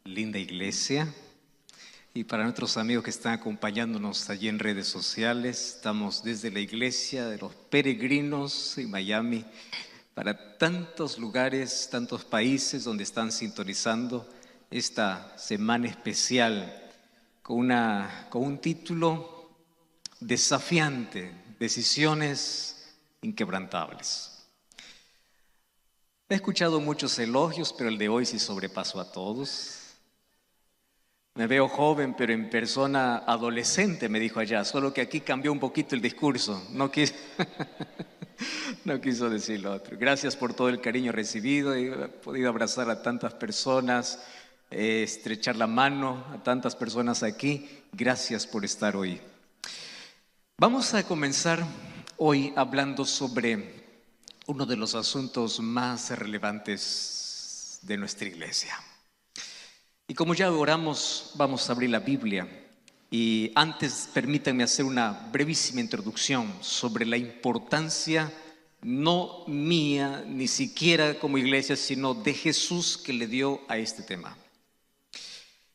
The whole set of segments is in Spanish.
linda iglesia. Y para nuestros amigos que están acompañándonos allí en redes sociales, estamos desde la iglesia de los peregrinos en Miami, para tantos lugares, tantos países donde están sintonizando esta semana especial con un título desafiante: Decisiones inquebrantables. He escuchado muchos elogios, pero el de hoy sí sobrepasó a todos. Me veo joven, pero en persona adolescente, me dijo allá, solo que aquí cambió un poquito el discurso. No quiso decir lo otro. Gracias por todo el cariño recibido. He podido abrazar a tantas personas, estrechar la mano a tantas personas aquí. Gracias por estar hoy. Vamos a comenzar hoy hablando sobre uno de los asuntos más relevantes de nuestra iglesia. Y como ya oramos, vamos a abrir la Biblia. Y antes permítanme hacer una brevísima introducción sobre la importancia, no mía, ni siquiera como iglesia, sino de Jesús que le dio a este tema.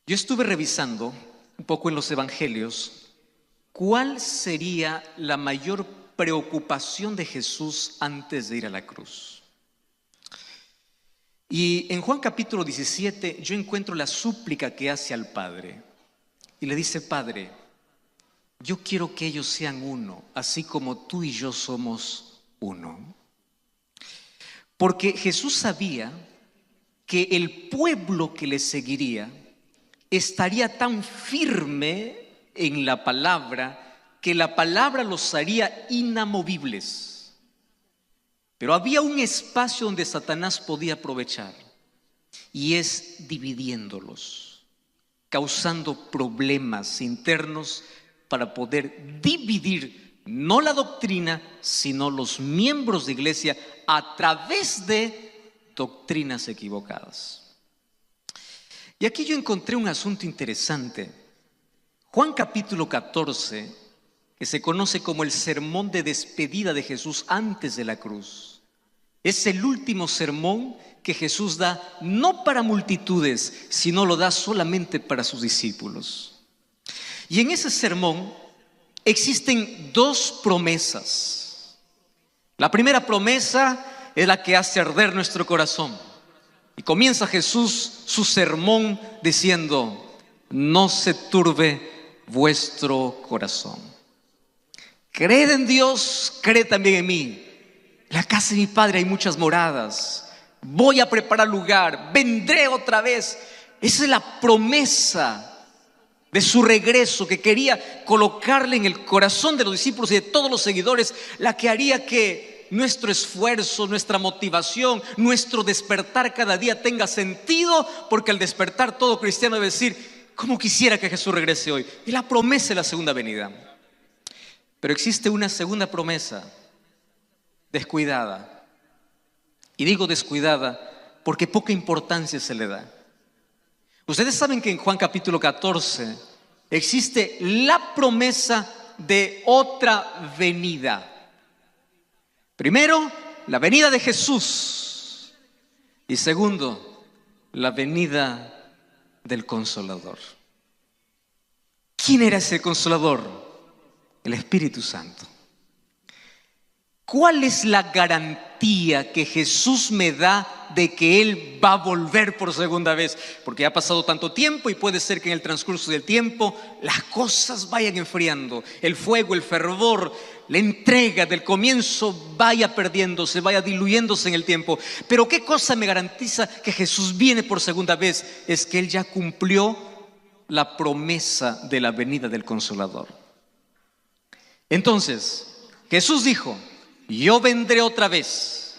Yo estuve revisando un poco en los evangelios cuál sería la mayor preocupación de Jesús antes de ir a la cruz. Y en Juan capítulo 17 yo encuentro la súplica que hace al Padre. Y le dice: Padre, yo quiero que ellos sean uno, así como tú y yo somos uno. Porque Jesús sabía que el pueblo que le seguiría estaría tan firme en la palabra que la palabra los haría inamovibles. Pero había un espacio donde Satanás podía aprovechar, y es dividiéndolos, causando problemas internos para poder dividir no la doctrina, sino los miembros de iglesia a través de doctrinas equivocadas. Y aquí yo encontré un asunto interesante. Juan capítulo 14, que se conoce como el sermón de despedida de Jesús antes de la cruz, es el último sermón que Jesús da no para multitudes, sino lo da solamente para sus discípulos. Y en ese sermón existen dos promesas. La primera promesa es la que hace arder nuestro corazón. Y comienza Jesús su sermón diciendo: no se turbe vuestro corazón. Creed en Dios, creed también en mí. En la casa de mi Padre hay muchas moradas. Voy a preparar lugar, vendré otra vez. Esa es la promesa de su regreso, que quería colocarle en el corazón de los discípulos y de todos los seguidores, la que haría que nuestro esfuerzo, nuestra motivación, nuestro despertar cada día tenga sentido, porque al despertar todo cristiano debe decir: ¿cómo quisiera que Jesús regrese hoy? Y la promesa de la segunda venida. Pero existe una segunda promesa descuidada. Y digo descuidada porque poca importancia se le da. Ustedes saben que en Juan capítulo 14 existe la promesa de otra venida. Primero, la venida de Jesús. Y segundo, la venida del Consolador. ¿Quién era ese Consolador? El Espíritu Santo. ¿Cuál es la garantía que Jesús me da de que Él va a volver por segunda vez? Porque ha pasado tanto tiempo y puede ser que en el transcurso del tiempo las cosas vayan enfriando. El fuego, el fervor, la entrega del comienzo vaya perdiéndose, vaya diluyéndose en el tiempo. Pero ¿qué cosa me garantiza que Jesús viene por segunda vez? Es que Él ya cumplió la promesa de la venida del Consolador. Entonces, Jesús dijo: yo vendré otra vez,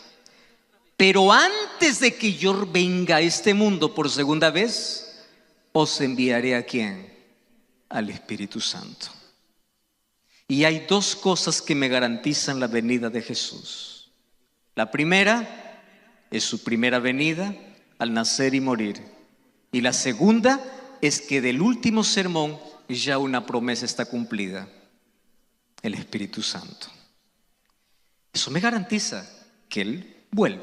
pero antes de que yo venga a este mundo por segunda vez, os enviaré ¿a quién? Al Espíritu Santo. Y hay dos cosas que me garantizan la venida de Jesús. La primera es su primera venida al nacer y morir. Y la segunda es que del último sermón ya una promesa está cumplida: el Espíritu Santo. Eso me garantiza que Él vuelve.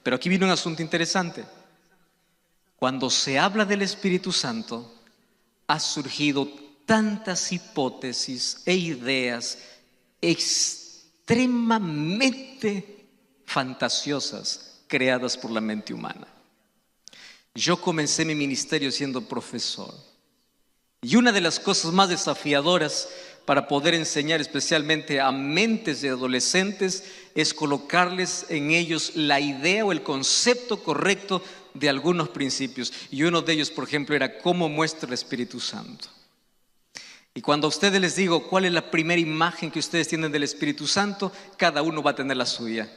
Pero aquí viene un asunto interesante. Cuando se habla del Espíritu Santo, ha surgido tantas hipótesis e ideas extremadamente fantasiosas creadas por la mente humana. Yo comencé mi ministerio siendo profesor, y una de las cosas más desafiadoras para poder enseñar especialmente a mentes de adolescentes es colocarles en ellos la idea o el concepto correcto de algunos principios. Y uno de ellos, por ejemplo, era cómo muestra el Espíritu Santo. Y cuando a ustedes les digo cuál es la primera imagen que ustedes tienen del Espíritu Santo, cada uno va a tener la suya,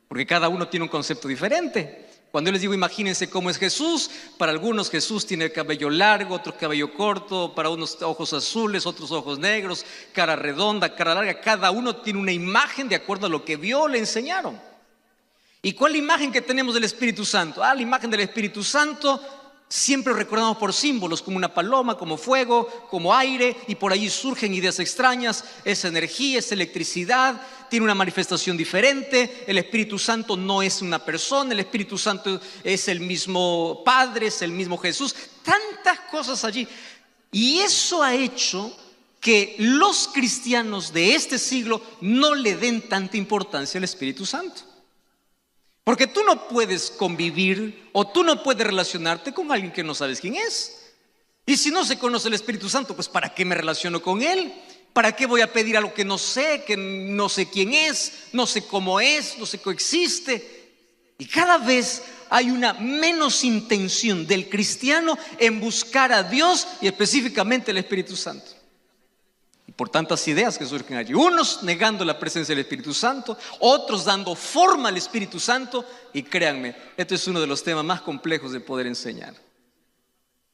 porque cada uno tiene un concepto diferente. Cuando yo les digo imagínense cómo es Jesús, para algunos Jesús tiene cabello largo, otros cabello corto, para unos ojos azules, otros ojos negros, cara redonda, cara larga. Cada uno tiene una imagen de acuerdo a lo que vio o le enseñaron. ¿Y cuál es la imagen que tenemos del Espíritu Santo? La imagen del Espíritu Santo siempre recordamos por símbolos, como una paloma, como fuego, como aire, y por allí surgen ideas extrañas. Es energía, es electricidad, tiene una manifestación diferente. El Espíritu Santo no es una persona, el Espíritu Santo es el mismo Padre, es el mismo Jesús. Tantas cosas allí. Y eso ha hecho que los cristianos de este siglo no le den tanta importancia al Espíritu Santo. Porque tú no puedes convivir o tú no puedes relacionarte con alguien que no sabes quién es. Y si no se conoce el Espíritu Santo, pues ¿para qué me relaciono con él? ¿Para qué voy a pedir algo que no sé quién es, no sé cómo es, no sé qué existe? Y cada vez hay una menos intención del cristiano en buscar a Dios y específicamente el Espíritu Santo. Por tantas ideas que surgen allí, unos negando la presencia del Espíritu Santo, otros dando forma al Espíritu Santo. Y créanme, este es uno de los temas más complejos de poder enseñar.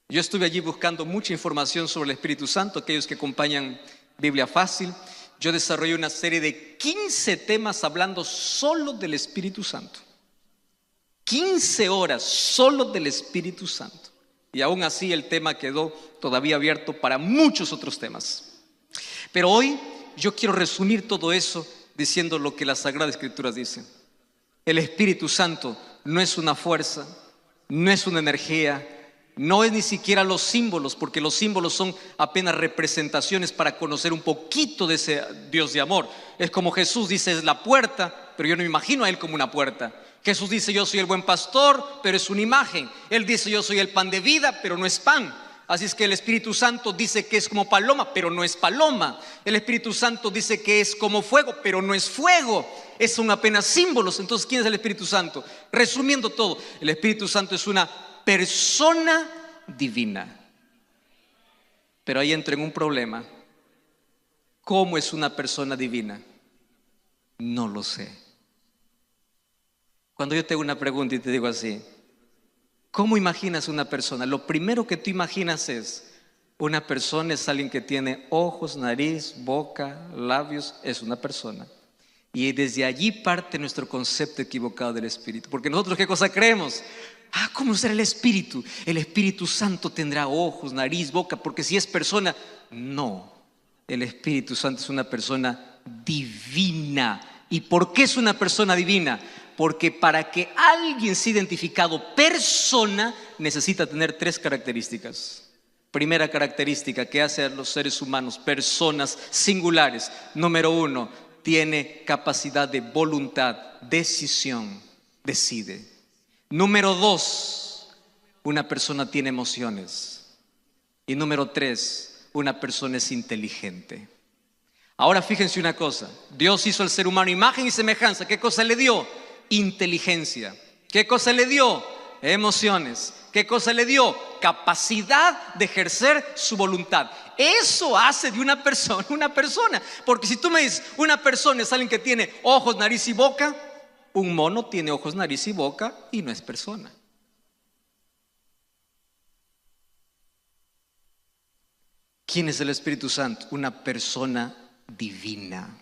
Yo estuve allí buscando mucha información sobre el Espíritu Santo. Aquellos que acompañan Biblia Fácil, yo desarrollé una serie de 15 temas hablando solo del Espíritu Santo. 15 horas solo del Espíritu Santo. Y aún así el tema quedó todavía abierto para muchos otros temas. Pero hoy yo quiero resumir todo eso diciendo lo que las Sagradas Escrituras dicen. El Espíritu Santo no es una fuerza, no es una energía, no es ni siquiera los símbolos, porque los símbolos son apenas representaciones para conocer un poquito de ese Dios de amor. Es como Jesús dice, es la puerta, pero yo no me imagino a Él como una puerta. Jesús dice, yo soy el buen pastor, pero es una imagen. Él dice, yo soy el pan de vida, pero no es pan. Así es que el Espíritu Santo dice que es como paloma, pero no es paloma. El Espíritu Santo dice que es como fuego, pero no es fuego. Son apenas símbolos. Entonces, ¿quién es el Espíritu Santo? Resumiendo todo, el Espíritu Santo es una persona divina. Pero ahí entra en un problema. ¿Cómo es una persona divina? No lo sé. Cuando yo te hago una pregunta y te digo así, ¿cómo imaginas una persona? Lo primero que tú imaginas es, una persona es alguien que tiene ojos, nariz, boca, labios, es una persona. Y desde allí parte nuestro concepto equivocado del Espíritu. Porque nosotros, ¿qué cosa creemos? ¿Cómo será el Espíritu? El Espíritu Santo tendrá ojos, nariz, boca, porque si es persona, no. El Espíritu Santo es una persona divina. ¿Y por qué es una persona divina? Porque para que alguien sea identificado persona, necesita tener 3 características. Primera característica que hace a los seres humanos personas singulares. Número 1, tiene capacidad de voluntad, decisión, decide. Número 2, una persona tiene emociones. Y número 3, una persona es inteligente. Ahora fíjense una cosa, Dios hizo al ser humano imagen y semejanza. ¿Qué cosa le dio? Inteligencia. ¿Qué cosa le dio? Emociones. ¿Qué cosa le dio? Capacidad de ejercer su voluntad. Eso hace de una persona una persona. Porque si tú me dices, una persona es alguien que tiene ojos, nariz y boca, un mono tiene ojos, nariz y boca y no es persona. ¿Quién es el Espíritu Santo? Una persona divina.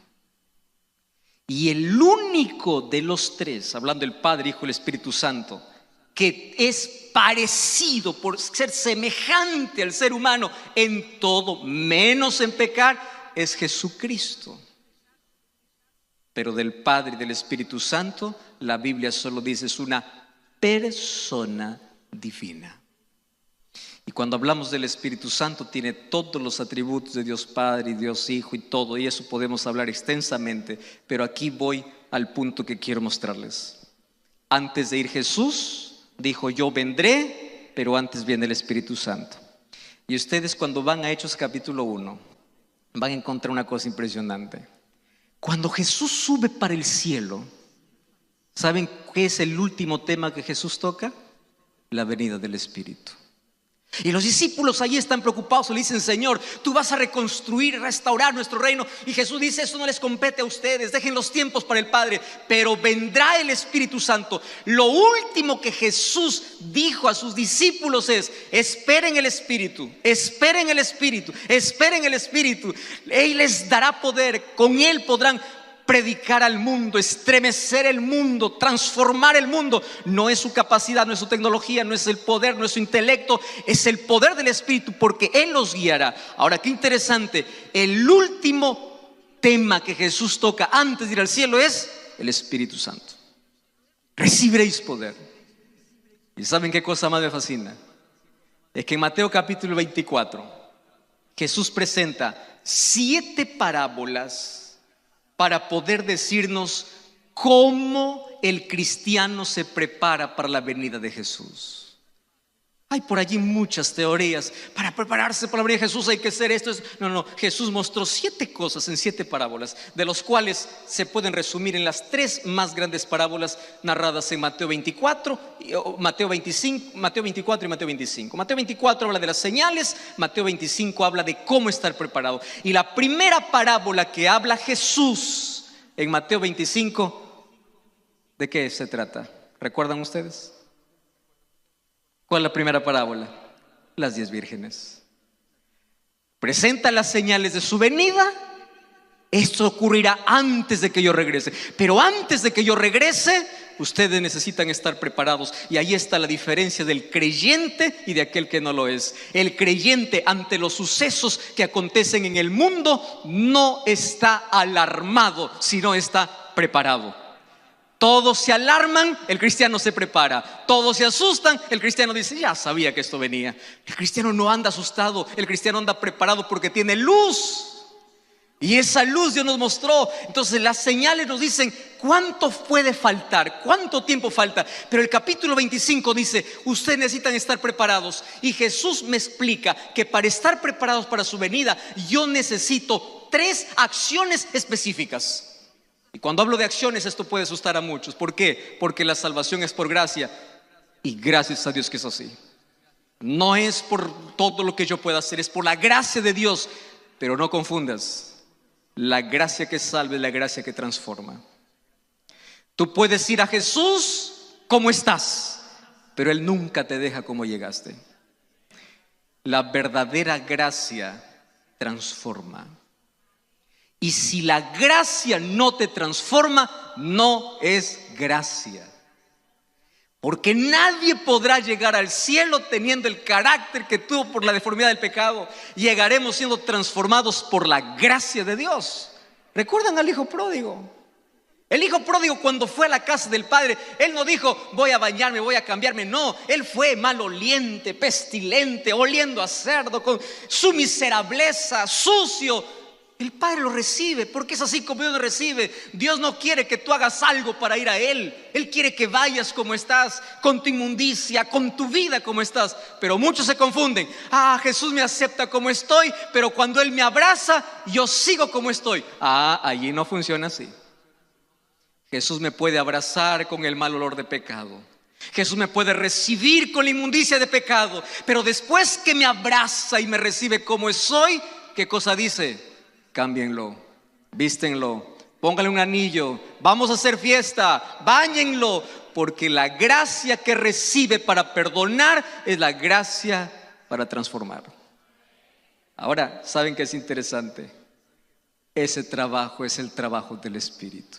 Y el único de los 3, hablando del Padre, Hijo y el Espíritu Santo, que es parecido por ser semejante al ser humano en todo, menos en pecar, es Jesucristo. Pero del Padre y del Espíritu Santo, la Biblia solo dice es una persona divina. cuando hablamos del Espíritu Santo, tiene todos los atributos de Dios Padre y Dios Hijo y todo, y eso podemos hablar extensamente, pero aquí voy al punto que quiero mostrarles. Antes de ir Jesús dijo: yo vendré, pero antes viene el Espíritu Santo. Y ustedes, cuando van a Hechos capítulo 1, van a encontrar una cosa impresionante. Cuando Jesús sube para el cielo, ¿saben qué es el último tema que Jesús toca? La venida del Espíritu. Y los discípulos allí están preocupados, le dicen: Señor, tú vas a reconstruir y restaurar nuestro reino. Y Jesús dice: eso no les compete a ustedes, dejen los tiempos para el Padre, pero vendrá el Espíritu Santo. Lo último que Jesús dijo a sus discípulos es: esperen el Espíritu, esperen el Espíritu, esperen el Espíritu. Él les dará poder, con Él podrán predicar al mundo, estremecer el mundo, transformar el mundo. No es su capacidad, no es su tecnología, no es el poder, no es su intelecto, es el poder del Espíritu, porque Él los guiará. Ahora, qué interesante, el último tema que Jesús toca antes de ir al cielo es el Espíritu Santo. Recibiréis poder. ¿Y saben qué cosa más me fascina? Es que en Mateo capítulo 24 Jesús presenta 7 parábolas para poder decirnos cómo el cristiano se prepara para la venida de Jesús. Hay por allí muchas teorías. Para prepararse para la venida de Jesús hay que hacer esto. No, Jesús mostró 7 cosas en 7 parábolas, de los cuales se pueden resumir en las 3 más grandes parábolas narradas en Mateo 24, Mateo 25, Mateo 24 y Mateo 25. Mateo 24 habla de las señales, Mateo 25 habla de cómo estar preparado. Y la primera parábola que habla Jesús en Mateo 25, ¿de qué se trata? ¿Recuerdan ustedes? ¿Cuál es la primera parábola? Las 10 vírgenes. Presenta las señales de su venida. Esto ocurrirá antes de que yo regrese. Pero antes de que yo regrese, ustedes necesitan estar preparados. Y ahí está la diferencia del creyente y de aquel que no lo es. El creyente, ante los sucesos que acontecen en el mundo, no está alarmado, sino está preparado. Todos se alarman, el cristiano se prepara. Todos se asustan, el cristiano dice: ya sabía que esto venía. El cristiano no anda asustado, el cristiano anda preparado porque tiene luz. Y esa luz Dios nos mostró. Entonces las señales nos dicen cuánto puede faltar, cuánto tiempo falta. Pero el capítulo 25 dice: ustedes necesitan estar preparados. Y Jesús me explica que para estar preparados para su venida, yo necesito 3 acciones específicas. Y cuando hablo de acciones, esto puede asustar a muchos. ¿Por qué? Porque la salvación es por gracia. Y gracias a Dios que es así. No es por todo lo que yo pueda hacer, es por la gracia de Dios. Pero no confundas: la gracia que salva es la gracia que transforma. Tú puedes ir a Jesús como estás, pero Él nunca te deja como llegaste. La verdadera gracia transforma. Y si la gracia no te transforma, no es gracia. Porque nadie podrá llegar al cielo teniendo el carácter que tuvo por la deformidad del pecado. Llegaremos siendo transformados por la gracia de Dios. ¿Recuerdan al hijo pródigo? El hijo pródigo, cuando fue a la casa del padre, él no dijo: voy a bañarme, voy a cambiarme. No, él fue maloliente, pestilente, oliendo a cerdo, con su miserableza, sucio. El Padre lo recibe, porque es así como Dios lo recibe. Dios no quiere que tú hagas algo para ir a Él. Él quiere que vayas como estás, con tu inmundicia, con tu vida como estás. Pero muchos se confunden. Jesús me acepta como estoy, pero cuando Él me abraza, yo sigo como estoy. Allí no funciona así. Jesús me puede abrazar con el mal olor de pecado. Jesús me puede recibir con la inmundicia de pecado. Pero después que me abraza y me recibe como soy, ¿qué cosa dice? Cámbienlo, vístenlo, pónganle un anillo, vamos a hacer fiesta, báñenlo, porque la gracia que recibe para perdonar es la gracia para transformar. Ahora, ¿saben qué es interesante? Ese trabajo es el trabajo del Espíritu.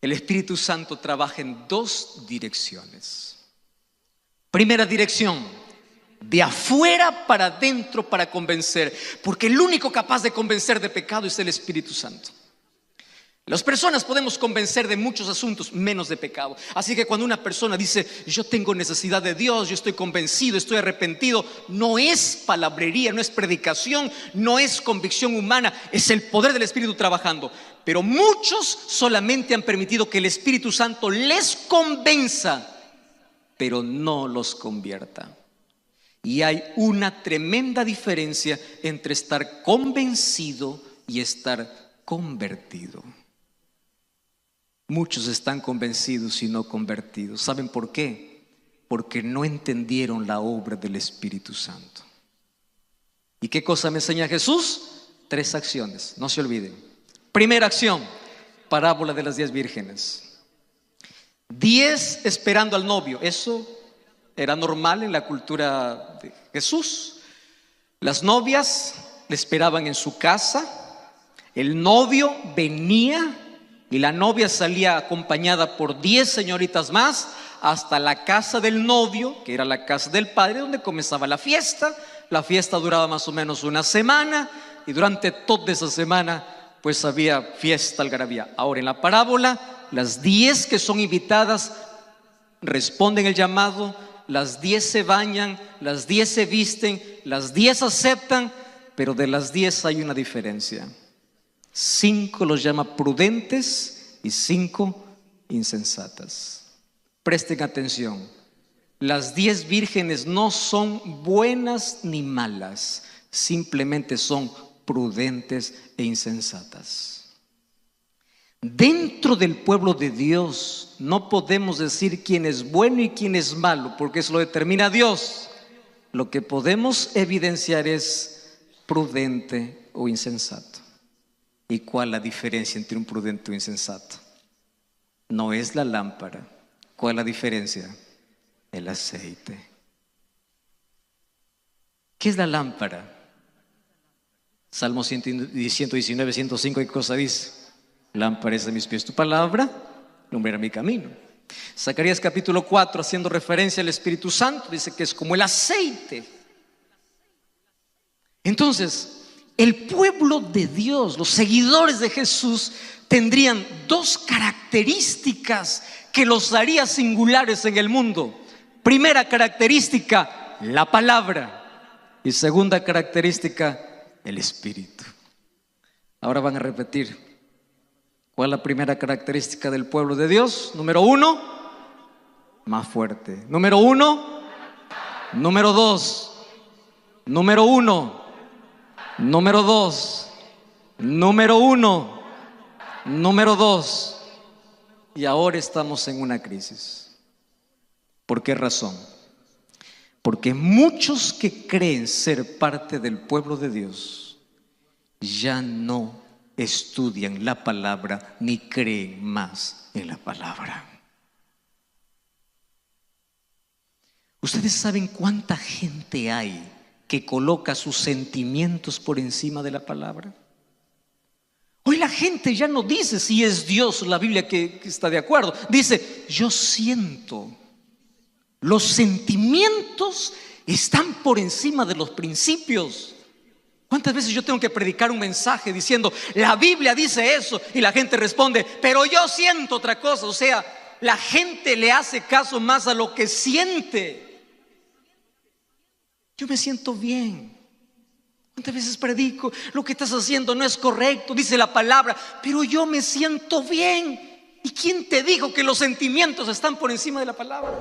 El Espíritu Santo trabaja en 2 direcciones. Primera dirección: de afuera para adentro, para convencer. Porque el único capaz de convencer de pecado es el Espíritu Santo. Las personas podemos convencer de muchos asuntos, menos de pecado. Así que cuando una persona dice, yo tengo necesidad de Dios, yo estoy convencido, estoy arrepentido, no es palabrería, no es predicación, no es convicción humana, es el poder del Espíritu trabajando. Pero muchos solamente han permitido que el Espíritu Santo les convenza, pero no los convierta. Y hay una tremenda diferencia entre estar convencido y estar convertido. Muchos están convencidos y no convertidos. ¿Saben por qué? Porque no entendieron la obra del Espíritu Santo. ¿Y qué cosa me enseña Jesús? 3 acciones, no se olviden. Primera acción, parábola de las 10 vírgenes. 10 esperando al novio. Eso era normal en la cultura de Jesús. Las novias le esperaban en su casa. El novio venía y la novia salía acompañada por 10 señoritas más hasta la casa del novio, que era la casa del padre, donde comenzaba la fiesta. La fiesta duraba más o menos una semana y durante toda esa semana pues había fiesta, algarabía. Ahora en la parábola, las 10 que son invitadas responden el llamado, las 10 se bañan, las 10 se visten, las 10 aceptan, pero de las 10 hay una diferencia. 5 los llama prudentes y 5 insensatas. Presten atención, las 10 vírgenes no son buenas ni malas, simplemente son prudentes e insensatas. Dentro del pueblo de Dios no podemos decir quién es bueno y quién es malo, porque eso lo determina Dios. Lo que podemos evidenciar es prudente o insensato. ¿Y cuál es la diferencia entre un prudente o insensato? No es la lámpara. ¿Cuál es la diferencia? El aceite. ¿Qué es la lámpara? Salmo 119, 105, ¿qué cosa dice? Lámpara es de mis pies tu palabra, lumbrera mi camino. Zacarías capítulo 4, haciendo referencia al Espíritu Santo, dice que es como el aceite. Entonces, el pueblo de Dios, los seguidores de Jesús, tendrían 2 características que los haría singulares en el mundo. Primera característica, la palabra. Y segunda característica, el Espíritu. Ahora van a repetir. ¿Cuál es la primera característica del pueblo de Dios? Número 1, más fuerte. Número 1, número 2, número 1, número 2, número 1, número 2. Y ahora estamos en una crisis. ¿Por qué razón? Porque muchos que creen ser parte del pueblo de Dios ya no estudian la palabra ni creen más en la palabra. ¿Ustedes saben cuánta gente hay que coloca sus sentimientos por encima de la palabra? Hoy la gente ya no dice si es Dios la Biblia que está de acuerdo. Dice, yo siento. Los sentimientos están por encima de los principios. ¿Cuántas veces yo tengo que predicar un mensaje diciendo, la Biblia dice eso? Y la gente responde, pero yo siento otra cosa. O sea, la gente le hace caso más a lo que siente. Yo me siento bien. ¿Cuántas veces predico? Lo que estás haciendo no es correcto, dice la palabra, pero yo me siento bien. ¿Y quién te dijo que los sentimientos están por encima de la palabra?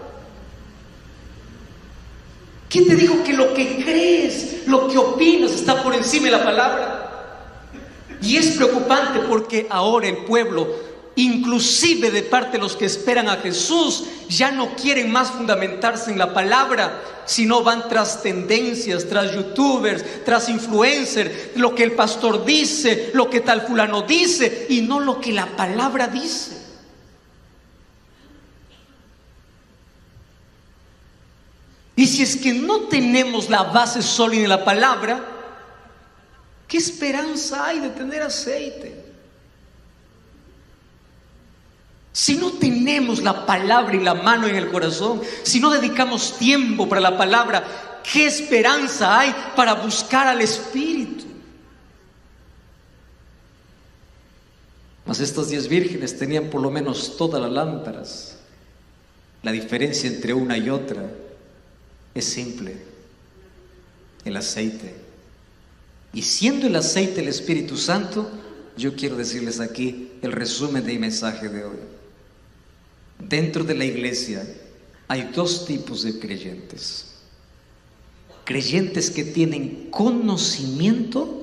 ¿Quién te dijo que lo que crees, lo que opinas está por encima de la palabra? Y es preocupante porque ahora el pueblo, inclusive de parte de los que esperan a Jesús, ya no quieren más fundamentarse en la palabra, sino van tras tendencias, tras youtubers, tras influencers, lo que el pastor dice, lo que tal fulano dice, y no lo que la palabra dice. Y si es que no tenemos la base sólida en la palabra, ¿qué esperanza hay de tener aceite? Si no tenemos la palabra y la mano en el corazón, si no dedicamos tiempo para la palabra, ¿qué esperanza hay para buscar al Espíritu? Mas estas 10 vírgenes tenían por lo menos todas las lámparas. La diferencia entre una y otra es simple: el aceite. Y siendo el aceite el Espíritu Santo, yo quiero decirles aquí el resumen de mi mensaje de hoy. Dentro de la iglesia hay 2 tipos de creyentes. Creyentes que tienen conocimiento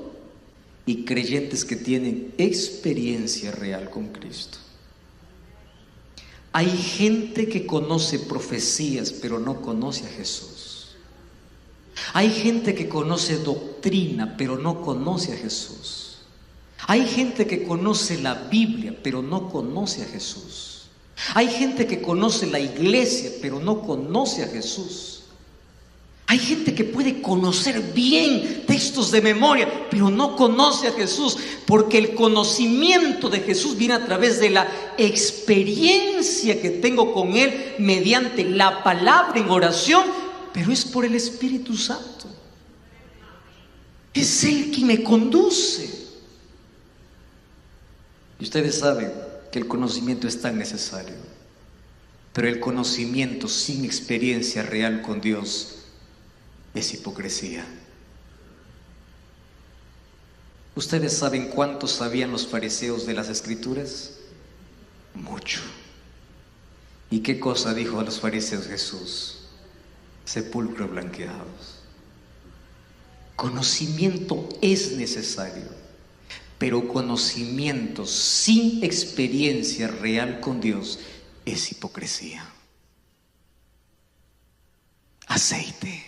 y creyentes que tienen experiencia real con Cristo. Hay gente que conoce profecías pero no conoce a Jesús. Hay gente que conoce doctrina pero no conoce a Jesús. Hay gente que conoce la Biblia pero no conoce a Jesús. Hay gente que conoce la iglesia pero no conoce a Jesús. Hay gente que puede conocer bien textos de memoria, pero no conoce a Jesús, porque el conocimiento de Jesús viene a través de la experiencia que tengo con Él mediante la palabra en oración, pero es por el Espíritu Santo. Es Él quien me conduce. Y ustedes saben que el conocimiento es tan necesario, pero el conocimiento sin experiencia real con Dios es hipocresía. ¿Ustedes saben cuánto sabían los fariseos de las Escrituras? Mucho. ¿Y qué cosa dijo a los fariseos Jesús? Sepulcros blanqueados. Conocimiento es necesario, pero conocimiento sin experiencia real con Dios es hipocresía. Aceite.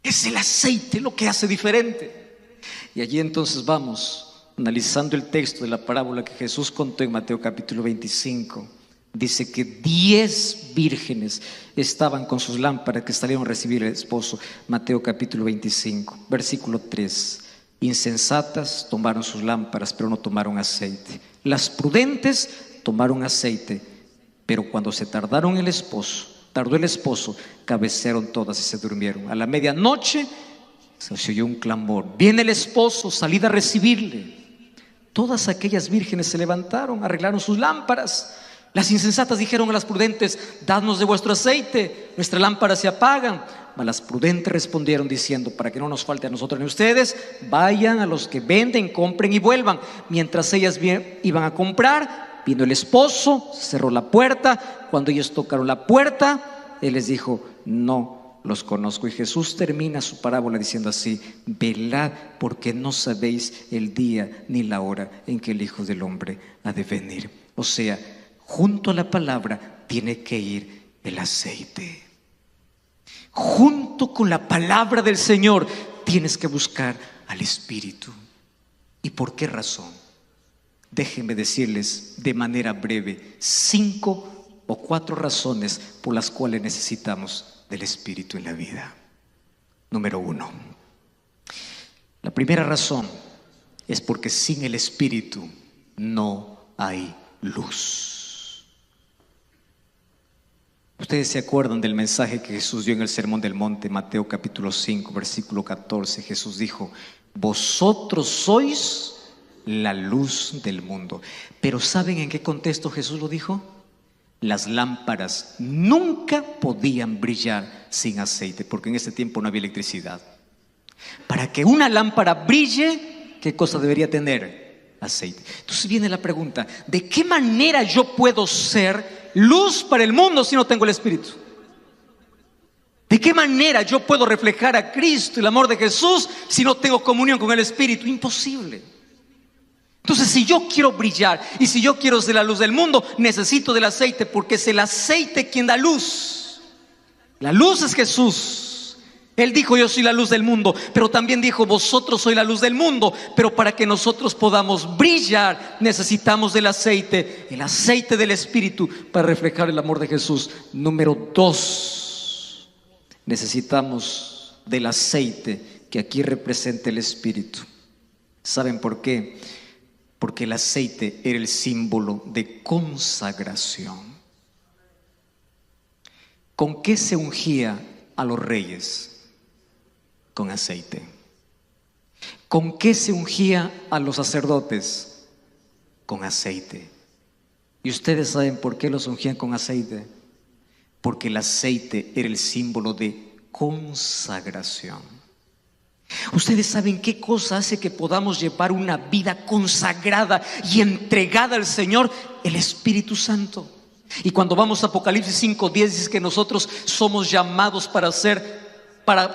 Es el aceite lo que hace diferente. Y allí entonces vamos analizando el texto de la parábola que Jesús contó en Mateo capítulo 25. Dice que 10 vírgenes estaban con sus lámparas que salieron a recibir al esposo. Mateo capítulo 25, versículo 3. Insensatas tomaron sus lámparas, pero no tomaron aceite. Las prudentes tomaron aceite, pero cuando se tardó el esposo, cabecearon todas y se durmieron. A la medianoche se oyó un clamor: viene el esposo, salid a recibirle. Todas aquellas vírgenes se levantaron, arreglaron sus lámparas. Las insensatas dijeron a las prudentes: dadnos de vuestro aceite, nuestras lámparas se apagan. Mas las prudentes respondieron diciendo: para que no nos falte a nosotros ni a ustedes, vayan a los que venden, compren y vuelvan. Mientras ellas iban a comprar, vino el esposo, cerró la puerta. Cuando ellos tocaron la puerta, Él les dijo: no los conozco. Y Jesús termina su parábola diciendo así: velad, porque no sabéis el día ni la hora en que el Hijo del Hombre ha de venir. O sea, junto a la palabra tiene que ir el aceite. Junto con la palabra del Señor tienes que buscar al Espíritu. ¿Y por qué razón? Déjenme decirles de manera breve 5 o 4 razones por las cuales necesitamos del Espíritu en la vida. Número 1. La primera razón es porque sin el Espíritu no hay luz. Ustedes se acuerdan del mensaje que Jesús dio en el Sermón del Monte, Mateo capítulo 5, versículo 14. Jesús dijo: vosotros sois la luz del mundo. Pero ¿saben en qué contexto Jesús lo dijo? Las lámparas nunca podían brillar sin aceite, porque en ese tiempo no había electricidad. Para que una lámpara brille, ¿qué cosa debería tener? Aceite. Entonces viene la pregunta: ¿de qué manera yo puedo ser luz para el mundo si no tengo el Espíritu? ¿De qué manera yo puedo reflejar a Cristo y el amor de Jesús si no tengo comunión con el Espíritu? Imposible. Entonces, si yo quiero brillar y si yo quiero ser la luz del mundo, necesito del aceite, porque es el aceite quien da luz. La luz es Jesús. Él dijo: yo soy la luz del mundo, pero también dijo: vosotros sois la luz del mundo. Pero para que nosotros podamos brillar, necesitamos del aceite, el aceite del Espíritu, para reflejar el amor de Jesús. Número 2, necesitamos del aceite que aquí representa el Espíritu. ¿Saben por qué? Porque el aceite era el símbolo de consagración. ¿Con qué se ungía a los reyes? Con aceite. ¿Con qué se ungía a los sacerdotes? con aceite. ¿Y ustedes saben por qué los ungían con aceite? Porque el aceite era el símbolo de consagración. ¿Ustedes saben qué cosa hace que podamos llevar una vida consagrada y entregada al Señor? El Espíritu Santo. Y cuando vamos a Apocalipsis 5:10 dice que nosotros somos llamados para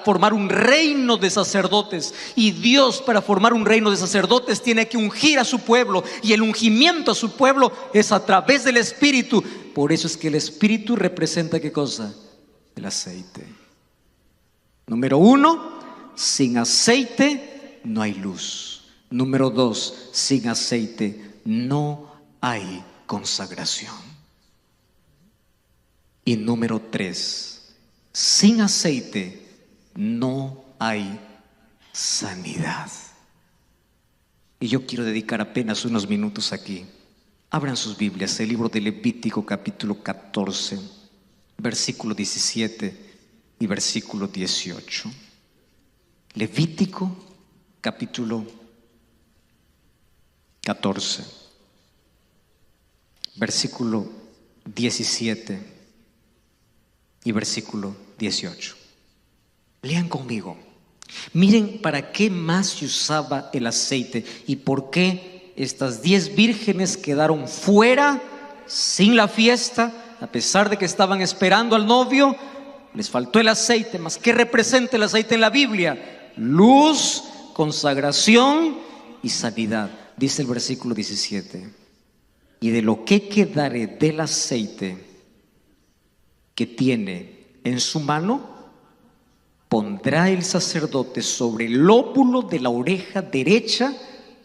formar un reino de sacerdotes, y Dios, para formar un reino de sacerdotes, tiene que ungir a su pueblo, y el ungimiento a su pueblo es a través del Espíritu. Por eso es que el Espíritu representa ¿qué cosa? El aceite. Número 1, sin aceite no hay luz. Número 2, sin aceite no hay consagración. Y número 3, sin aceite no hay sanidad. Y yo quiero dedicar apenas unos minutos aquí. Abran sus Biblias, el libro de Levítico capítulo 14, versículo 17 y versículo 18. Levítico capítulo 14, versículo 17 y versículo 18. Lean conmigo. Miren para qué más se usaba el aceite y por qué estas 10 vírgenes quedaron fuera sin la fiesta, a pesar de que estaban esperando al novio. Les faltó el aceite. ¿Más qué representa el aceite en la Biblia? Luz, consagración y sanidad. Dice el versículo 17: y de lo que quedare del aceite que tiene en su mano, pondrá el sacerdote sobre el lóbulo de la oreja derecha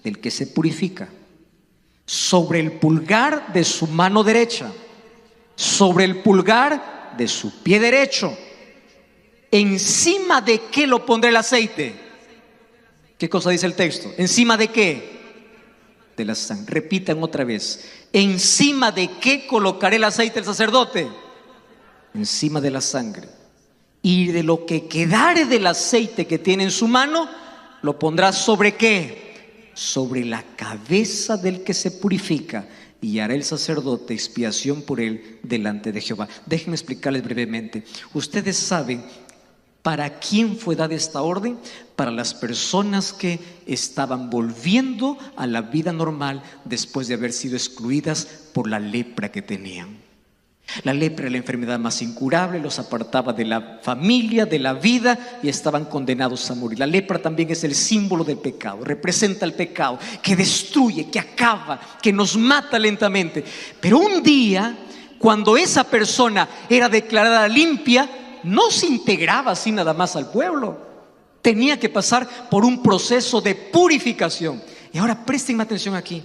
del que se purifica, sobre el pulgar de su mano derecha, sobre el pulgar de su pie derecho. ¿Encima de qué lo pondrá el aceite? ¿Qué cosa dice el texto? ¿Encima de qué? De la sangre. Repitan otra vez. ¿Encima de qué colocaré el aceite el sacerdote? Encima de la sangre. Y de lo que quedare del aceite que tiene en su mano, lo pondrá ¿sobre qué? Sobre la cabeza del que se purifica, y hará el sacerdote expiación por él delante de Jehová. Déjenme explicarles brevemente. Ustedes saben para quién fue dada esta orden. Para las personas que estaban volviendo a la vida normal después de haber sido excluidas por la lepra que tenían. La lepra era la enfermedad más incurable, los apartaba de la familia, de la vida, y estaban condenados a morir. La lepra también es el símbolo del pecado, representa el pecado que destruye, que acaba, que nos mata lentamente. Pero un día, cuando esa persona era declarada limpia, no se integraba así nada más al pueblo. Tenía que pasar por un proceso de purificación. Y ahora presten atención aquí.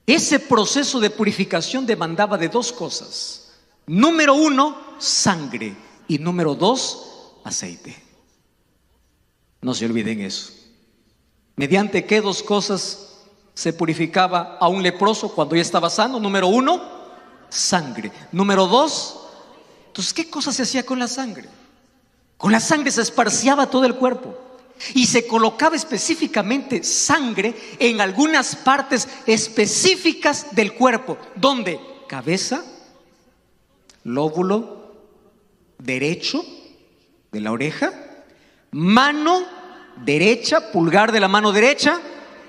Ese proceso de purificación demandaba de 2 cosas. Número 1, sangre. Y número 2, aceite. No se olviden eso. ¿Mediante qué 2 cosas se purificaba a un leproso cuando ya estaba sano? Número 1, sangre. Número 2, entonces, ¿qué cosa se hacía con la sangre? Con la sangre se esparciaba todo el cuerpo. Y se colocaba específicamente sangre en algunas partes específicas del cuerpo. ¿Dónde? Cabeza, lóbulo derecho de la oreja, mano derecha, pulgar de la mano derecha.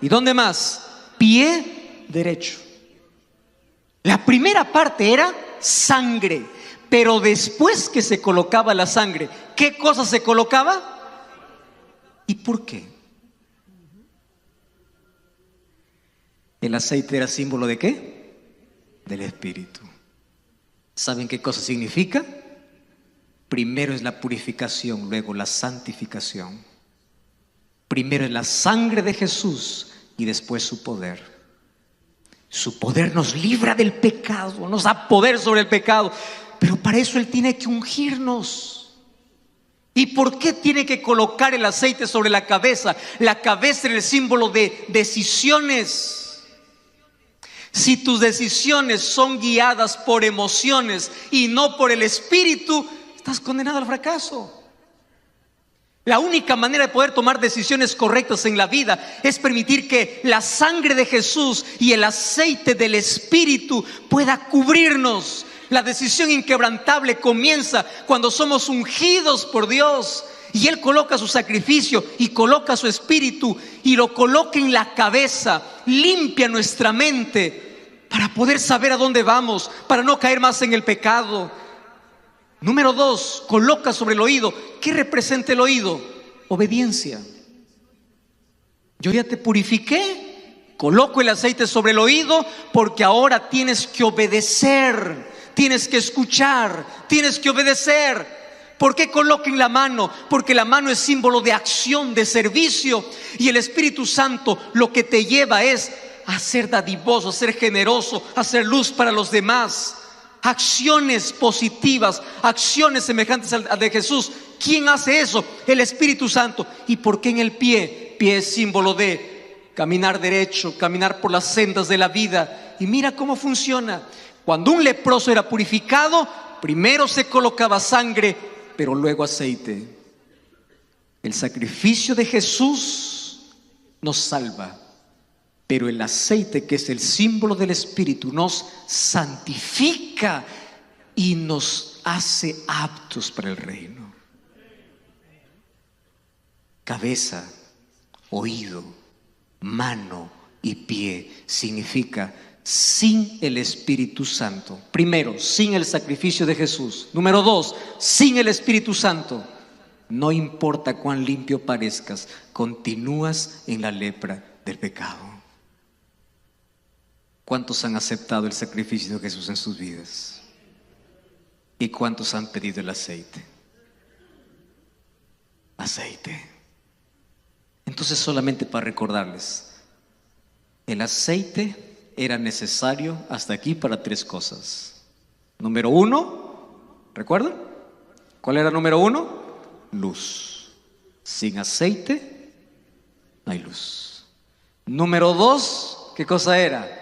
¿Y dónde más? Pie derecho. La primera parte era sangre. Pero después que se colocaba la sangre, ¿qué cosa se colocaba? ¿Y por qué? El aceite era símbolo ¿de qué? Del Espíritu. ¿Saben qué cosa significa? Primero es la purificación, luego la santificación. Primero es la sangre de Jesús y después su poder. Su poder nos libra del pecado, nos da poder sobre el pecado. Pero para eso Él tiene que ungirnos. ¿Y por qué tiene que colocar el aceite sobre la cabeza? La cabeza es el símbolo de decisiones. Si tus decisiones son guiadas por emociones y no por el Espíritu, estás condenado al fracaso. La única manera de poder tomar decisiones correctas en la vida es permitir que la sangre de Jesús y el aceite del Espíritu pueda cubrirnos. La decisión inquebrantable comienza cuando somos ungidos por Dios y Él coloca su sacrificio y coloca su Espíritu y lo coloca en la cabeza, limpia nuestra mente para poder saber a dónde vamos, para no caer más en el pecado. Número 2, coloca sobre el oído. ¿Qué representa el oído? Obediencia. Yo ya te purifiqué, coloco el aceite sobre el oído porque ahora tienes que obedecer, tienes que escuchar, tienes que obedecer. ¿Por qué coloquen la mano? Porque la mano es símbolo de acción, de servicio, y el Espíritu Santo lo que te lleva es a ser dadivoso, a ser generoso, a ser luz para los demás. Acciones positivas, acciones semejantes a de Jesús. ¿Quién hace eso? El Espíritu Santo. ¿Y por qué en el pie? Pie es símbolo de caminar derecho, caminar por las sendas de la vida. Y mira cómo funciona. Cuando un leproso era purificado, primero se colocaba sangre, pero luego aceite. El sacrificio de Jesús nos salva, pero el aceite, que es el símbolo del Espíritu, nos santifica y nos hace aptos para el reino. Cabeza, oído, mano y pie significa sin el Espíritu Santo. Primero, sin el sacrificio de Jesús. Número 2, sin el Espíritu Santo. No importa cuán limpio parezcas, continúas en la lepra del pecado. ¿Cuántos han aceptado el sacrificio de Jesús en sus vidas? ¿Y cuántos han pedido el aceite? Aceite. Entonces, solamente para recordarles, el aceite era necesario hasta aquí para 3 cosas. Número 1, ¿recuerdan? ¿Cuál era número 1? Luz. Sin aceite no hay luz. Número 2, ¿qué cosa era?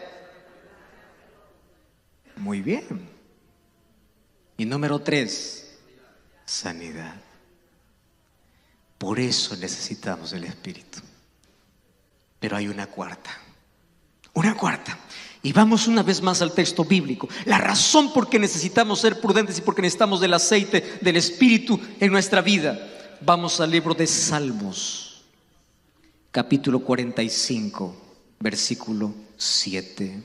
Muy bien. Y número 3, sanidad. Por eso necesitamos el Espíritu. Pero hay una cuarta. Y vamos una vez más al texto bíblico. La razón por qué necesitamos ser prudentes y por qué necesitamos del aceite del Espíritu en nuestra vida. Vamos al libro de Salmos, capítulo 45, versículo 7.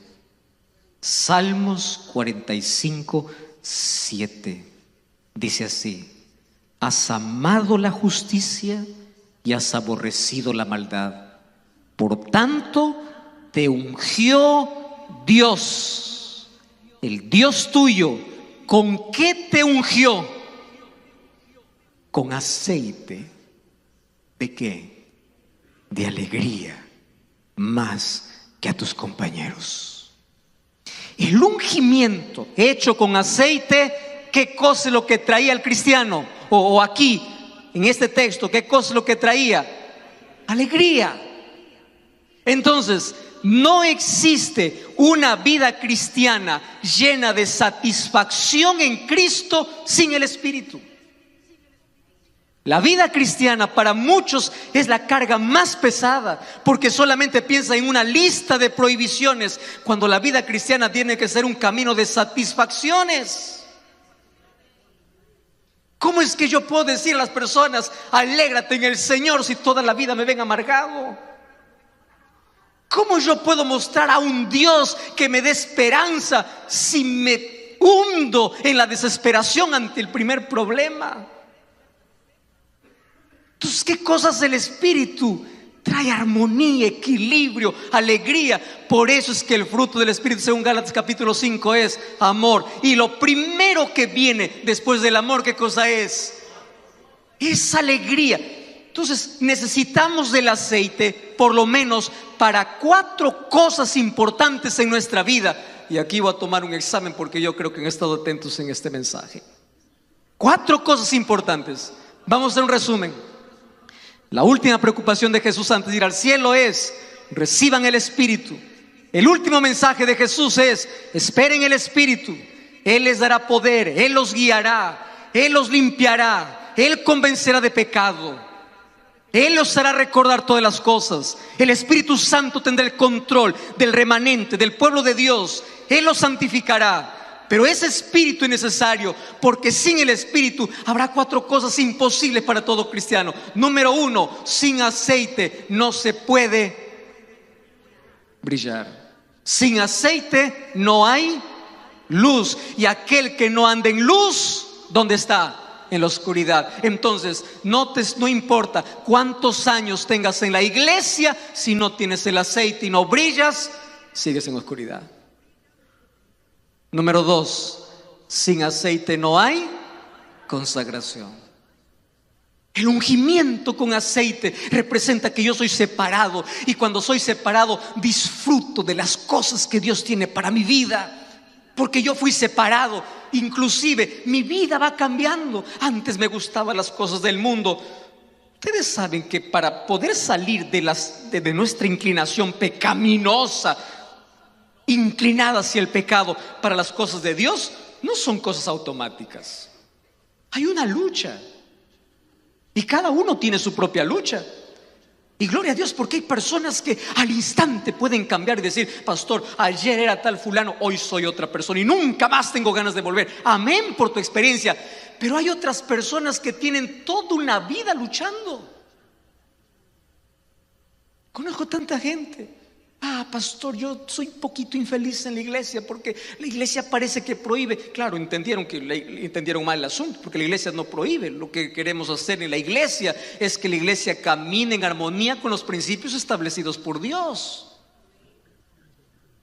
Salmos 45, 7. Dice así: has amado la justicia y has aborrecido la maldad. Por tanto, te ungió Dios, el Dios tuyo. ¿Con qué te ungió? Con aceite. ¿De qué? De alegría, más que a tus compañeros. El ungimiento hecho con aceite, ¿qué cosa es lo que traía el cristiano? O aquí, en este texto, ¿qué cosa es lo que traía? Alegría. Entonces, no existe una vida cristiana llena de satisfacción en Cristo sin el Espíritu. La vida cristiana para muchos es la carga más pesada, porque solamente piensa en una lista de prohibiciones, cuando la vida cristiana tiene que ser un camino de satisfacciones. ¿Cómo es que yo puedo decir a las personas, alégrate en el Señor, si toda la vida me ven amargado? ¿Cómo yo puedo mostrar a un Dios que me dé esperanza si me hundo en la desesperación ante el primer problema? Entonces, ¿qué cosas del Espíritu? Trae armonía, equilibrio, alegría. Por eso es que el fruto del Espíritu, según Gálatas capítulo 5, es amor. Y lo primero que viene después del amor, ¿qué cosa es? Es alegría. Entonces necesitamos del aceite por lo menos para 4 cosas importantes en nuestra vida. Y aquí voy a tomar un examen porque yo creo que han estado atentos en este mensaje. 4 cosas importantes. Vamos a hacer un resumen. La última preocupación de Jesús antes de ir al cielo es: reciban el Espíritu. El último mensaje de Jesús es: esperen el Espíritu. Él les dará poder, Él los guiará, Él los limpiará, Él convencerá de pecado. Él os hará recordar todas las cosas. El Espíritu Santo tendrá el control del remanente, del pueblo de Dios. Él los santificará. Pero ese Espíritu es necesario, porque sin el Espíritu habrá 4 cosas imposibles para todo cristiano. Número 1, sin aceite no se puede brillar. Sin aceite no hay luz. Y aquel que no anda en luz, ¿dónde está? En la oscuridad. Entonces, no importa cuántos años tengas en la iglesia, si no tienes el aceite y no brillas, sigues en oscuridad. Número 2, sin aceite no hay consagración. El ungimiento con aceite representa que yo soy separado, y cuando soy separado disfruto de las cosas que Dios tiene para mi vida. Porque yo fui separado. Inclusive mi vida va cambiando. Antes me gustaban las cosas del mundo. Ustedes saben que para poder salir de nuestra inclinación pecaminosa, inclinada hacia el pecado, para las cosas de Dios, no son cosas automáticas. Hay una lucha. Y cada uno tiene su propia lucha. Y gloria a Dios, porque hay personas que al instante pueden cambiar y decir: pastor, ayer era tal fulano, hoy soy otra persona y nunca más tengo ganas de volver. Amén por tu experiencia. Pero hay otras personas que tienen toda una vida luchando. Conozco tanta gente: pastor, yo soy un poquito infeliz en la iglesia porque la iglesia parece que prohíbe. Claro, entendieron mal el asunto, porque la iglesia no prohíbe. Lo que queremos hacer en la iglesia es que la iglesia camine en armonía con los principios establecidos por Dios.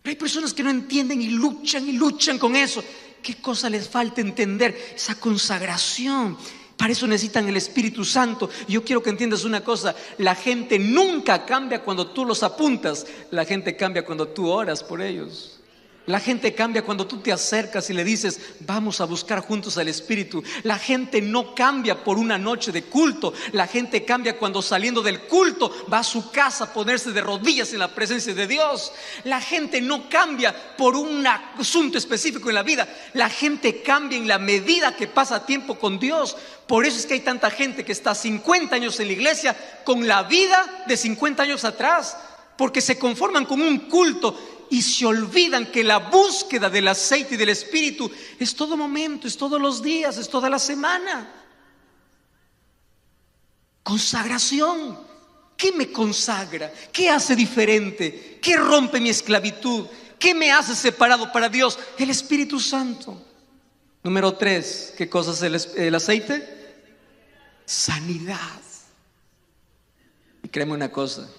Pero hay personas que no entienden y luchan con eso. ¿Qué cosa les falta entender? Esa consagración. Para eso necesitan el Espíritu Santo. Yo quiero que entiendas una cosa: la gente nunca cambia cuando tú los apuntas. La gente cambia cuando tú oras por ellos. La gente cambia cuando tú te acercas y le dices: vamos a buscar juntos al Espíritu. La gente no cambia por una noche de culto. La gente cambia cuando, saliendo del culto, va a su casa a ponerse de rodillas en la presencia de Dios. La gente no cambia por un asunto específico en la vida. La gente cambia en la medida que pasa tiempo con Dios. Por eso es que hay tanta gente que está 50 años en la iglesia con la vida de 50 años atrás, porque se conforman con un culto y se olvidan que la búsqueda del aceite y del Espíritu es todo momento, es todos los días, es toda la semana. Consagración. ¿Qué me consagra? ¿Qué hace diferente? ¿Qué rompe mi esclavitud? ¿Qué me hace separado para Dios? El Espíritu Santo. Número 3, ¿qué cosa es el aceite? Sanidad. Y créeme una cosa: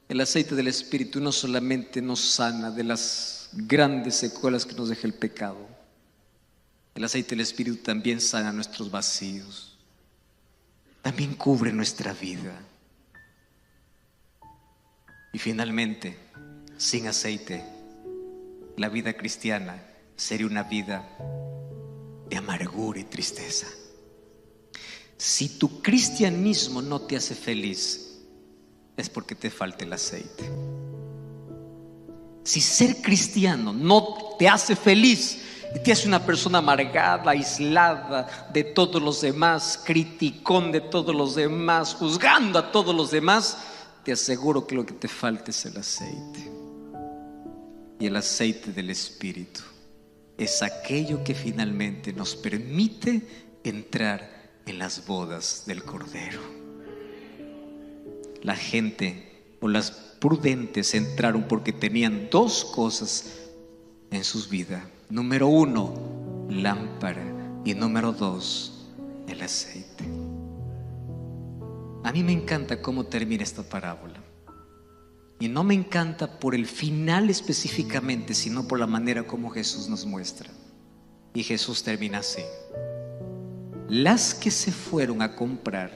el aceite del Espíritu no solamente nos sana de las grandes secuelas que nos deja el pecado. El aceite del Espíritu también sana nuestros vacíos. También cubre nuestra vida. Y finalmente, sin aceite, la vida cristiana sería una vida de amargura y tristeza. Si tu cristianismo no te hace feliz, es porque te falta el aceite. Si ser cristiano no te hace feliz y te hace una persona amargada, aislada de todos los demás, criticón de todos los demás, juzgando a todos los demás, te aseguro que lo que te falta es el aceite. Y el aceite del Espíritu es aquello que finalmente nos permite entrar en las bodas del Cordero. La gente, o las prudentes, entraron porque tenían 2 cosas en sus vidas. Número 1, lámpara, y número 2, el aceite. A mí me encanta cómo termina esta parábola. Y no me encanta por el final específicamente, sino por la manera como Jesús nos muestra. Y Jesús termina así: las que se fueron a comprar,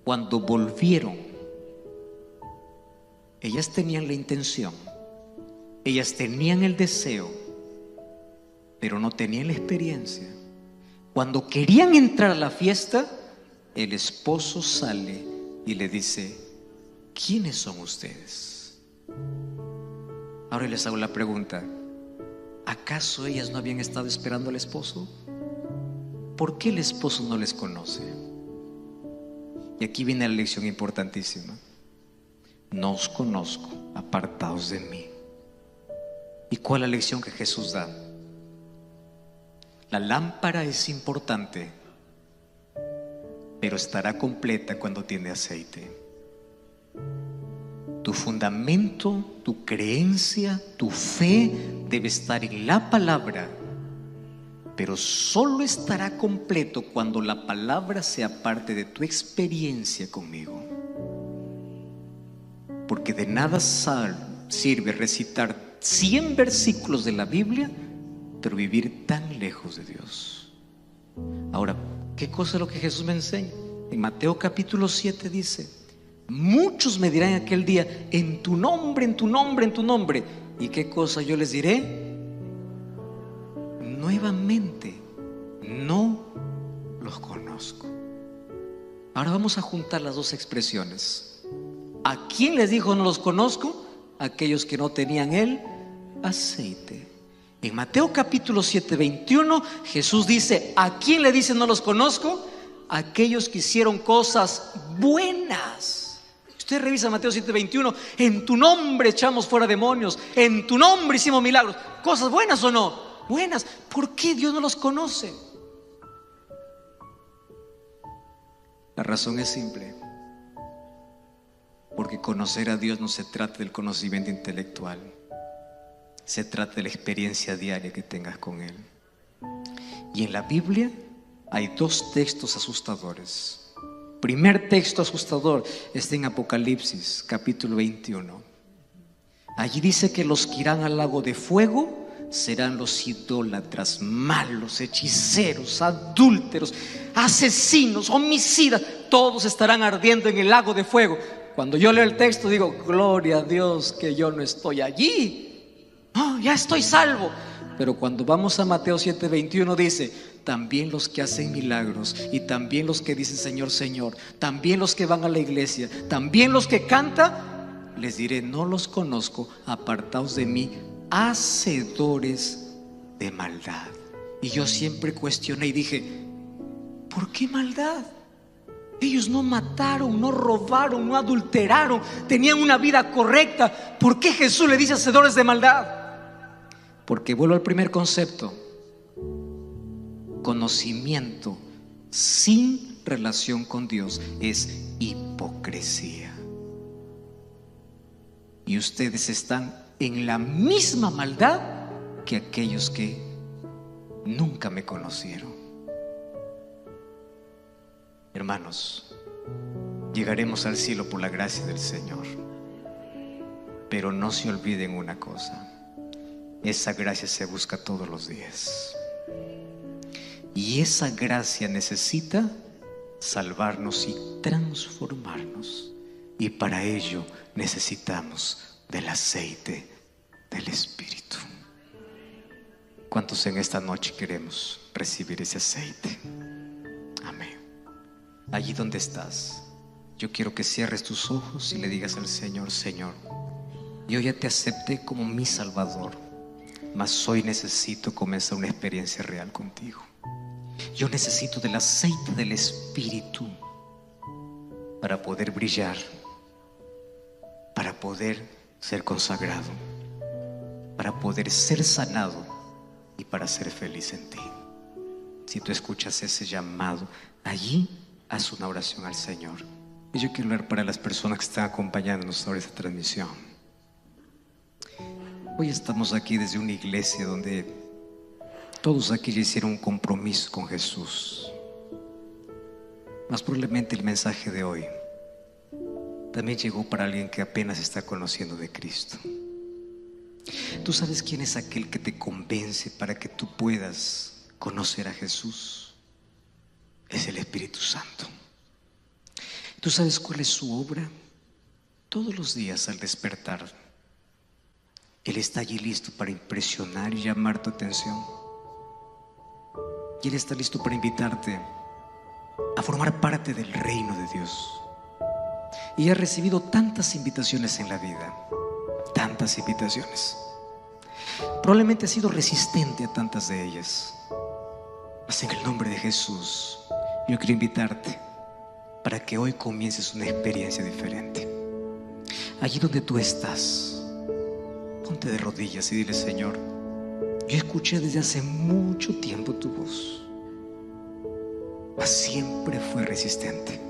cuando volvieron, ellas tenían la intención, ellas tenían el deseo, pero no tenían la experiencia. Cuando querían entrar a la fiesta, el esposo sale y le dice: ¿quiénes son ustedes? Ahora les hago la pregunta: ¿acaso ellas no habían estado esperando al esposo? ¿Por qué el esposo no les conoce? Y aquí viene la lección importantísima. No os conozco, apartaos de mí. ¿Y cuál es la lección que Jesús da? La lámpara es importante, pero estará completa cuando tiene aceite. Tu fundamento, tu creencia, tu fe debe estar en la palabra, pero solo estará completo cuando la palabra sea parte de tu experiencia conmigo. Porque de nada sirve recitar 100 versículos de la Biblia, pero vivir tan lejos de Dios. Ahora, ¿qué cosa es lo que Jesús me enseña? En Mateo capítulo 7 dice: muchos me dirán en aquel día, en tu nombre, en tu nombre, en tu nombre. ¿Y qué cosa yo les diré? Nuevamente, no los conozco. Ahora vamos a juntar las dos expresiones. ¿A quién les dijo no los conozco? Aquellos que no tenían el aceite. En Mateo capítulo 7, 21, Jesús dice: ¿a quién le dice no los conozco? Aquellos que hicieron cosas buenas. Usted revisa Mateo 7, 21. En tu nombre echamos fuera demonios, en tu nombre hicimos milagros. ¿Cosas buenas o no? Buenas. ¿Por qué Dios no los conoce? La razón es simple. Porque conocer a Dios no se trata del conocimiento intelectual, se trata de la experiencia diaria que tengas con Él. Y en la Biblia hay dos textos asustadores. Primer texto asustador está en Apocalipsis capítulo 21. Allí dice que los que irán al lago de fuego serán los idólatras, malos, hechiceros, adúlteros, asesinos, homicidas. Todos estarán ardiendo en el lago de fuego. Cuando yo leo el texto digo: gloria a Dios que yo no estoy allí. Ya estoy salvo. Pero cuando vamos a Mateo 7:21 dice: también los que hacen milagros, y también los que dicen Señor, Señor, también los que van a la iglesia, también los que cantan, les diré: no los conozco, apartaos de mí, hacedores de maldad. Y yo siempre cuestioné y dije: ¿por qué maldad? Ellos no mataron, no robaron, no adulteraron, tenían una vida correcta. ¿Por qué Jesús le dice hacedores de maldad? Porque vuelvo al primer concepto: conocimiento sin relación con Dios es hipocresía. Y ustedes están en la misma maldad que aquellos que nunca me conocieron. Hermanos, llegaremos al cielo por la gracia del Señor, pero no se olviden una cosa: esa gracia se busca todos los días, y esa gracia necesita salvarnos y transformarnos, y para ello necesitamos del aceite del Espíritu. ¿Cuántos en esta noche queremos recibir ese aceite? Amén. Allí donde estás, yo quiero que cierres tus ojos y le digas al Señor: Señor, yo ya te acepté como mi Salvador, mas hoy necesito comenzar una experiencia real contigo. Yo necesito del aceite del Espíritu para poder brillar, para poder ser consagrado, para poder ser sanado y para ser feliz en ti. Si tú escuchas ese llamado, allí haz una oración al Señor. Y yo quiero orar para las personas que están acompañándonos sobre esta transmisión. Hoy estamos aquí desde una iglesia donde todos aquí ya hicieron un compromiso con Jesús. Más probablemente el mensaje de hoy también llegó para alguien que apenas está conociendo de Cristo. ¿Tú sabes quién es aquel que te convence para que tú puedas conocer a Jesús? Es el Espíritu Santo. ¿Tú sabes cuál es su obra? Todos los días al despertar, Él está allí listo para impresionar y llamar tu atención. Y Él está listo para invitarte a formar parte del reino de Dios. Y ha recibido tantas invitaciones en la vida, tantas invitaciones. Probablemente ha sido resistente a tantas de ellas. Mas en el nombre de Jesús, yo quiero invitarte para que hoy comiences una experiencia diferente. Allí donde tú estás, ponte de rodillas y dile: Señor, yo escuché desde hace mucho tiempo tu voz, mas siempre fue resistente.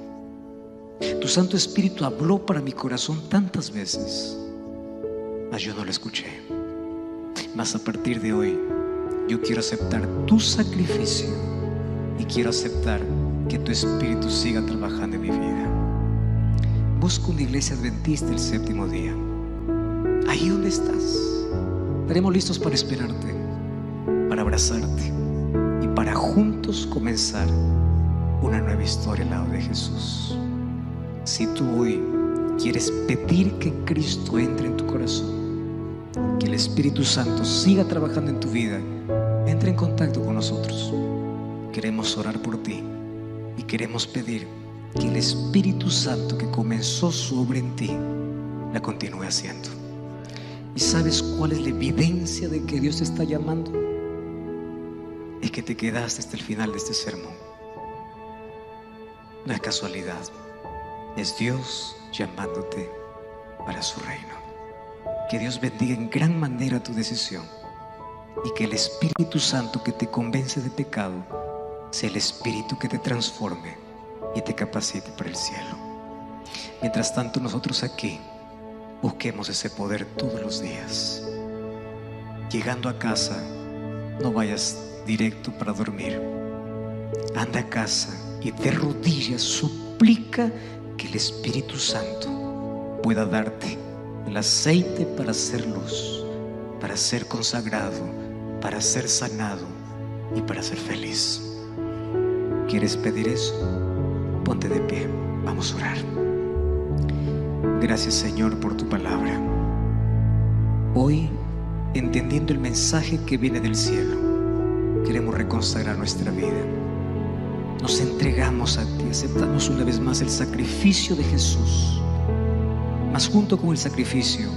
Tu Santo Espíritu habló para mi corazón tantas veces, mas yo no lo escuché. Mas a partir de hoy, yo quiero aceptar tu sacrificio y quiero aceptar que tu Espíritu siga trabajando en mi vida. Busca una iglesia adventista el séptimo día. Ahí donde estás, estaremos listos para esperarte, para abrazarte y para juntos comenzar una nueva historia al lado de Jesús. Si tú hoy quieres pedir que Cristo entre en tu corazón, que el Espíritu Santo siga trabajando en tu vida, entra en contacto con nosotros. Queremos orar por ti y queremos pedir que el Espíritu Santo que comenzó su obra en ti la continúe haciendo. ¿Y sabes cuál es la evidencia de que Dios te está llamando? Es que te quedaste hasta el final de este sermón. No es casualidad, es Dios llamándote para su reino. Que Dios bendiga en gran manera tu decisión y que el Espíritu Santo que te convence de pecado sea el Espíritu que te transforme y te capacite para el cielo. Mientras tanto, nosotros aquí busquemos ese poder todos los días. Llegando a casa, no vayas directo para dormir. Anda a casa y de rodillas suplica que el Espíritu Santo pueda darte el aceite para ser luz, para ser consagrado, para ser sanado y para ser feliz. ¿Quieres pedir eso? Ponte de pie, vamos a orar. Gracias, Señor, por tu palabra. Hoy, entendiendo el mensaje que viene del cielo, queremos reconsagrar nuestra vida. Nos entregamos a ti, aceptamos una vez más el sacrificio de Jesús. Mas junto con el sacrificio,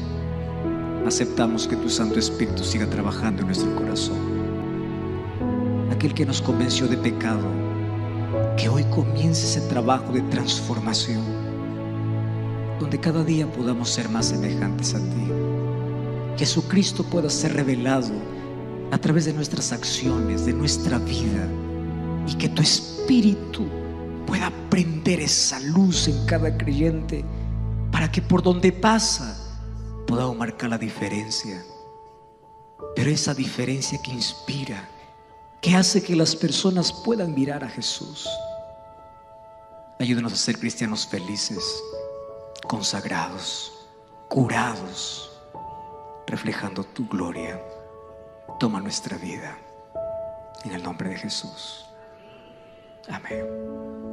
aceptamos que tu Santo Espíritu siga trabajando en nuestro corazón. Aquel que nos convenció de pecado, que hoy comience ese trabajo de transformación, donde cada día podamos ser más semejantes a ti. Jesucristo pueda ser revelado a través de nuestras acciones, de nuestra vida, y que tu Espíritu pueda prender esa luz en cada creyente, para que por donde pasa podamos marcar la diferencia. Pero esa diferencia que inspira, que hace que las personas puedan mirar a Jesús. Ayúdanos a ser cristianos felices, consagrados, curados, reflejando tu gloria. Toma nuestra vida en el nombre de Jesús. Amén.